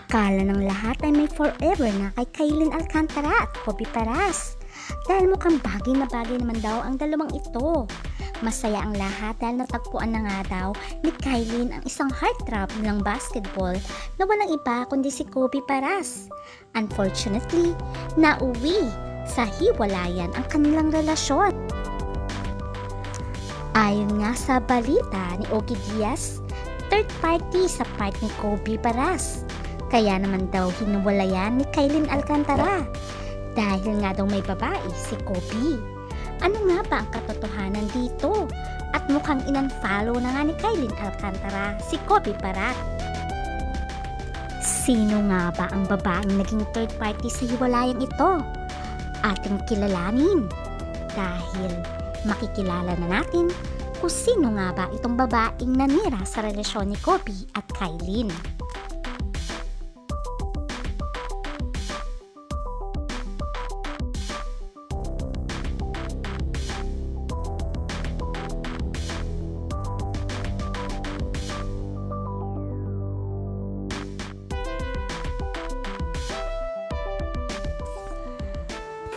Akala ng lahat ay may forever na kay Kailin Alcantara at Kobe Paras dahil mukhang bagay na bagay naman daw ang dalawang ito. Masaya ang lahat dahil natagpuan na nga daw ni Kailin ang isang heartthrob ng basketball na walang iba kundi si Kobe Paras. Unfortunately, nauwi sa hiwalayan ang kanilang relasyon. Ayon nga sa balita ni Ogie Diaz, third party sa part ni Kobe Paras. Kaya naman daw hinuwalayan ni Kailin Alcantara dahil nga daw may babae si Kobe. Ano nga ba ang katotohanan dito? At mukhang in-unfollow na nga ni Kailin Alcantara si Kobe Paras. Sino nga ba ang babaeng naging third party sa hiwalayang ito? Ating kilalanin dahil makikilala na natin kung sino nga ba itong babaeng nanira sa relasyon ni Kobe at Kailin.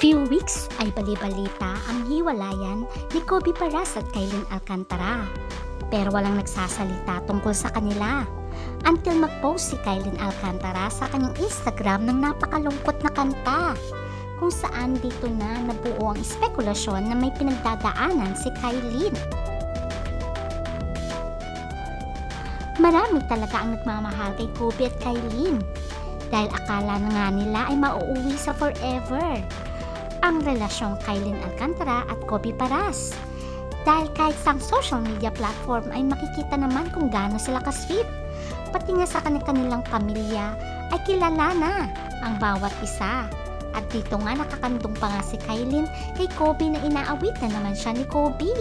Few weeks ay bali-balita ang hiwalayan ni Kobe Paras at Kailin Alcantara. Pero walang nagsasalita tungkol sa kanila until mag-post si Kailin Alcantara sa kanyang Instagram ng napakalungkot na kanta kung saan dito na nabuo ang spekulasyon na may pinagdadaanan si Kailin. Marami talaga ang nagmamahal kay Kobe at Kailin dahil akala na nga nila ay mauuwi sa forever ang relasyong Kailin Alcantara at Kobe Paras. Dahil kahit sa social media platform ay makikita naman kung gaano sila ka-sweet. Pati nga sa kanilang pamilya ay kilala na ang bawat isa. At dito nga nakakandong pa nga si Kailin kay Kobe na inaawit na naman siya ni Kobe.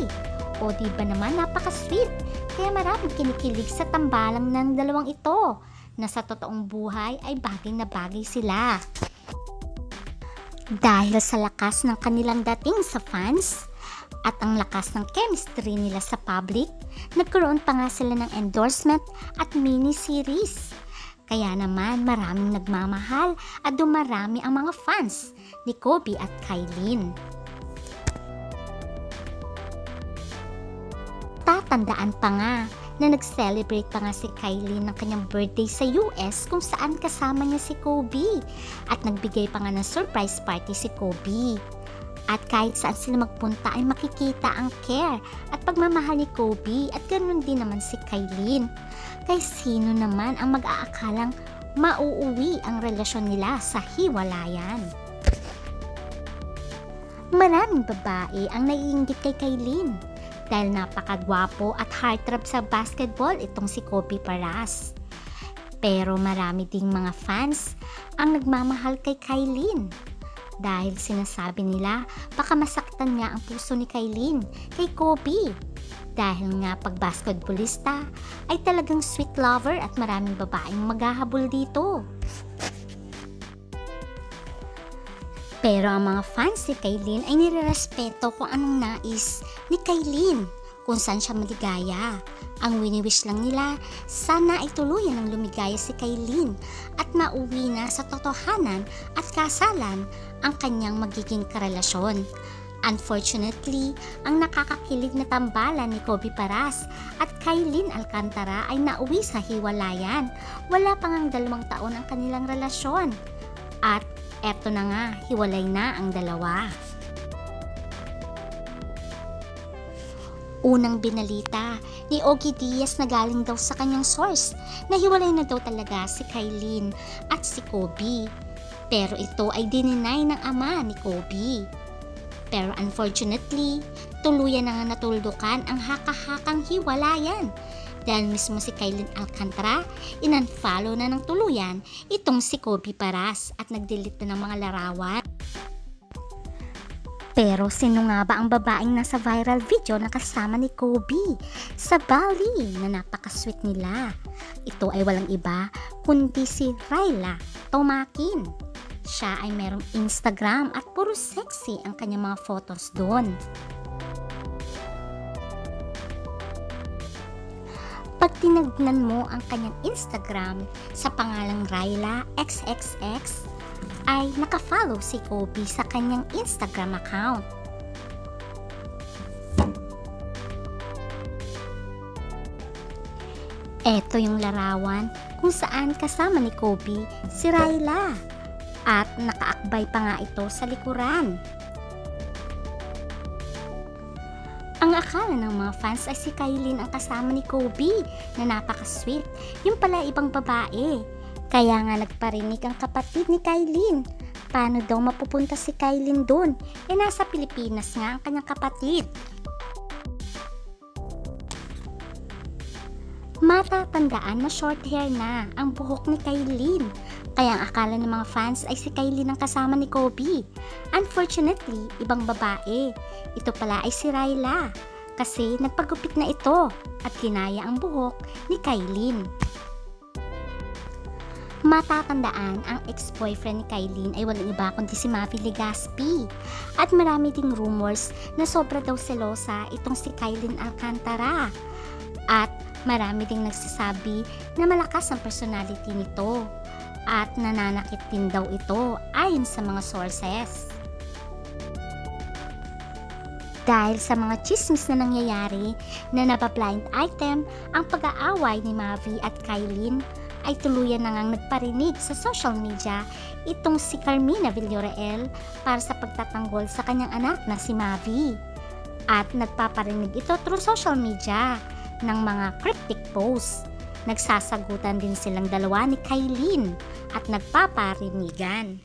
O diba naman napaka-sweet? Kaya maraming kinikilig sa tambalang ng dalawang ito na sa totoong buhay ay bagay na bagay sila. Dahil sa lakas ng kanilang dating sa fans at ang lakas ng chemistry nila sa public, nagkaroon pa nga sila ng endorsement at mini-series. Kaya naman maraming nagmamahal at dumarami ang mga fans ni Kobe at Kailin. Tatandaan pa nga na nag-celebrate pa nga si Kailin ng kanyang birthday sa US kung saan kasama niya si Kobe at nagbigay pa nga ng surprise party si Kobe. At kahit saan sila magpunta ay makikita ang care at pagmamahal ni Kobe at ganoon din naman si Kailin. Kaya sino naman ang mag-aakalang mauuwi ang relasyon nila sa hiwalayan? Maraming babae ang naiinggit kay Kailin dahil napakagwapo at heartthrob sa basketball itong si Kobe Paras. Pero marami ding mga fans ang nagmamahal kay Kailin dahil sinasabi nila baka masaktan nga ang puso ni Kailin kay Kobe dahil nga pag basketballista ay talagang sweet lover at maraming babaeng maghahabol dito. Pero ang mga fans ni Kailin ay nirerespeto kung anong nais ni Kailin, kung saan siya maligaya. Ang wini-wish lang nila, sana ay tuluyan ng lumigaya si Kailin at mauwi na sa totohanan at kasalan ang kanyang magiging karelasyon. Unfortunately, ang nakakakilig na tambalan ni Kobe Paras at Kailin Alcantara ay nauwi sa hiwalayan. Wala pang ang 2 taon ang kanilang relasyon. At eto na nga, hiwalay na ang dalawa. Unang binalita ni Ogie Diaz na galing daw sa kanyang source na hiwalay na daw talaga si Kailin at si Kobe. Pero ito ay dininay ng ama ni Kobe. Pero unfortunately, tuluyan na nga natuldukan ang haka-hakang hiwalayan dahil mismo si Kailin Alcantara in-unfollow na ng tuluyan itong si Kobe Paras at nag-delete na ng mga larawan. Pero sino nga ba ang babaeng nasa viral video na kasama ni Kobe sa Bali na napaka-sweet nila? Ito ay walang iba kundi si Ryla Tomakin. Siya ay merong Instagram at puro sexy ang kanyang mga photos doon. Pag tinignan mo ang kanyang Instagram sa pangalang Ryla XXX, ay nakafollow si Kobe sa kanyang Instagram account. Ito yung larawan kung saan kasama ni Kobe si Ryla at nakaakbay pa nga ito sa likuran. Ang akala ng mga fans ay si Kailin ang kasama ni Kobe na napaka-sweet, yung pala ibang babae. Kaya nga nagparinig ang kapatid ni Kailin. Paano daw mapupunta si Kailin doon? Nasa Pilipinas nga ang kanyang kapatid. Matatandaan na short hair na ang buhok ni Kailin. Kaya ang akala ng mga fans ay si Kailin ang kasama ni Kobe. Unfortunately, ibang babae. Ito pala ay si Ryla. Kasi nagpagupit na ito at kinaya ang buhok ni Kailin. Matatandaan ang ex-boyfriend ni Kailin ay walang iba kundi si Mavi Legaspi. At marami ding rumors na sobra daw selosa itong si Kailin Alcantara. At marami ding nagsasabi na malakas ang personality nito at nananakit din daw ito ayon sa mga sources. Dahil sa mga chismis na nangyayari na napablind item ang pag-aaway ni Mavi at Kailin, ay tuluyan na ngang nagparinig sa social media itong si Carmina Villarreal para sa pagtatanggol sa kanyang anak na si Mavi. At nagpaparinig ito through social media ng mga cryptic posts. Nagsasagutan din silang dalawa ni Kailin at nagpaparinigan.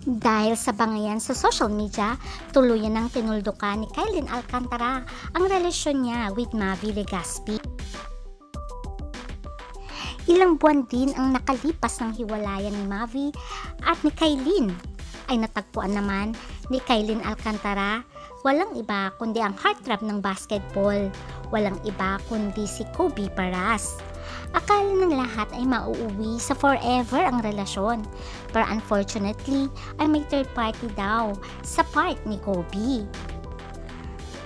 Dahil sa bangayan sa social media, tuluyan ng tinuldukan ni Kailin Alcantara ang relasyon niya with Mavi Legaspi. Ilang buwan din ang nakalipas ng hiwalayan ni Mavi at ni Kailin, ay natagpuan naman ni Kailin Alcantara walang iba kundi ang heartthrob ng basketball, walang iba kundi si Kobe Paras. Akala ng lahat ay mauuwi sa forever ang relasyon, pero unfortunately ay may third party daw sa part ni Kobe.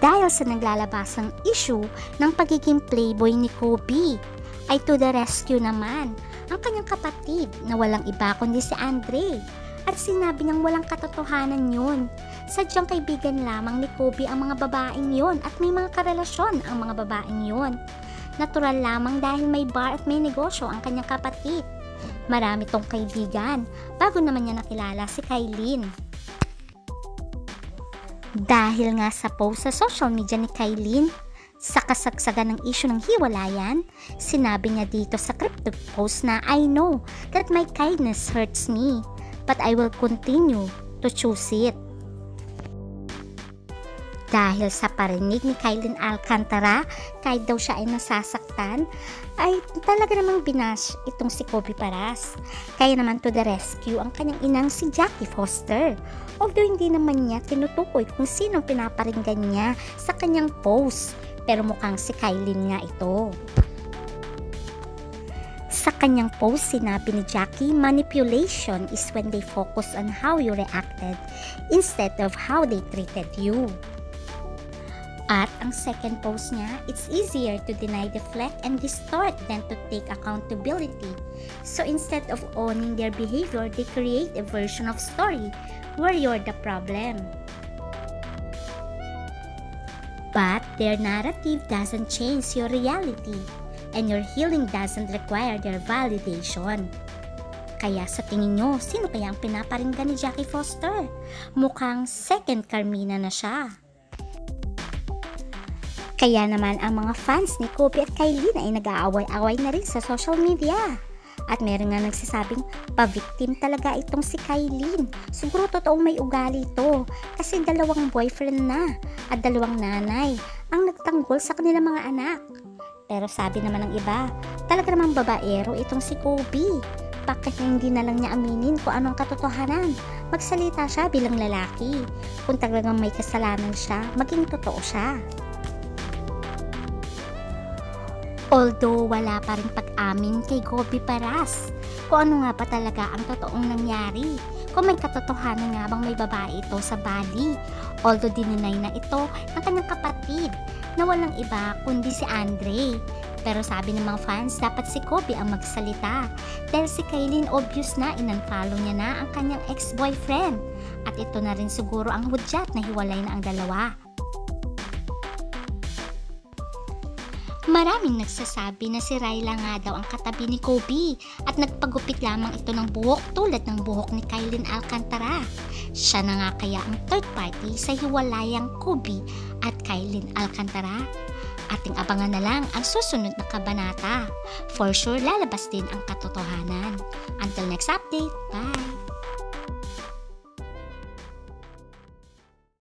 Dahil sa naglalabasang issue ng pagiging playboy ni Kobe, ay to the rescue naman ang kanyang kapatid na walang iba kundi si Andre. At sinabi niyang walang katotohanan yun. Sadyang kaibigan lamang ni Kobe ang mga babaeng yun at may mga karelasyon ang mga babaeng yun. Natural lamang dahil may bar at may negosyo ang kanyang kapatid. Marami tong kaibigan bago naman niya nakilala si Kailin. Dahil nga sa post sa social media ni Kailin, sa kasagsagan ng issue ng hiwalayan, sinabi niya dito sa cryptic post na I know that my kindness hurts me, but I will continue to choose it. Dahil sa parinig ni Kailin Alcantara, kahit daw siya ay nasasaktan, ay talaga namang binash itong si Kobe Paras. Kaya naman to the rescue ang kanyang inang si Jackie Foster. Although hindi naman niya tinutukoy kung sinong pinaparinggan niya sa kanyang post, pero mukhang si Kailin nga ito. Sa kanyang post, sinabi ni Jackie, manipulation is when they focus on how you reacted instead of how they treated you. At ang second post niya, it's easier to deny, deflect, and distort than to take accountability. So instead of owning their behavior, they create a version of story where you're the problem. But their narrative doesn't change your reality, and your healing doesn't require their validation. Kaya sa tingin nyo, sino kaya ang pinaparinggan ni Jackie Foster? Mukhang second Carmina na siya. Kaya naman ang mga fans ni Kobe at Kailin ay nag-aaway-away na rin sa social media. At meron nga nagsasabing pa-victim talaga itong si Kailin. Siguro totoong may ugali ito kasi dalawang boyfriend na at dalawang nanay ang nagtanggol sa kanilang mga anak. Pero sabi naman ng iba, talaga namang babaero itong si Kobe. Bakit hindi na lang niya aminin kung anong katotohanan? Magsalita siya bilang lalaki. Kung talagang may kasalanan siya, maging totoo siya. Although wala pa rin pag-amin kay Kobe Paras kung ano nga ba talaga ang totoong nangyari, kung may katotohanan nga bang may babae ito sa Bali. Although dininay na ito ng kanyang kapatid na walang iba kundi si Andre. Pero sabi ng mga fans, dapat si Kobe ang magsalita dahil si Kailin obvious na inunfollow niya na ang kanyang ex-boyfriend. At ito na rin siguro ang hudyat na hiwalay na ang dalawa. Maraming nagsasabi na si Ryla nga daw ang katabi ni Kobe at nagpagupit lamang ito ng buhok tulad ng buhok ni Kailin Alcantara. Siya na nga kaya ang third party sa hiwalayang Kobe at Kailin Alcantara. Ating abangan na lang ang susunod na kabanata. For sure lalabas din ang katotohanan. Until next update, bye!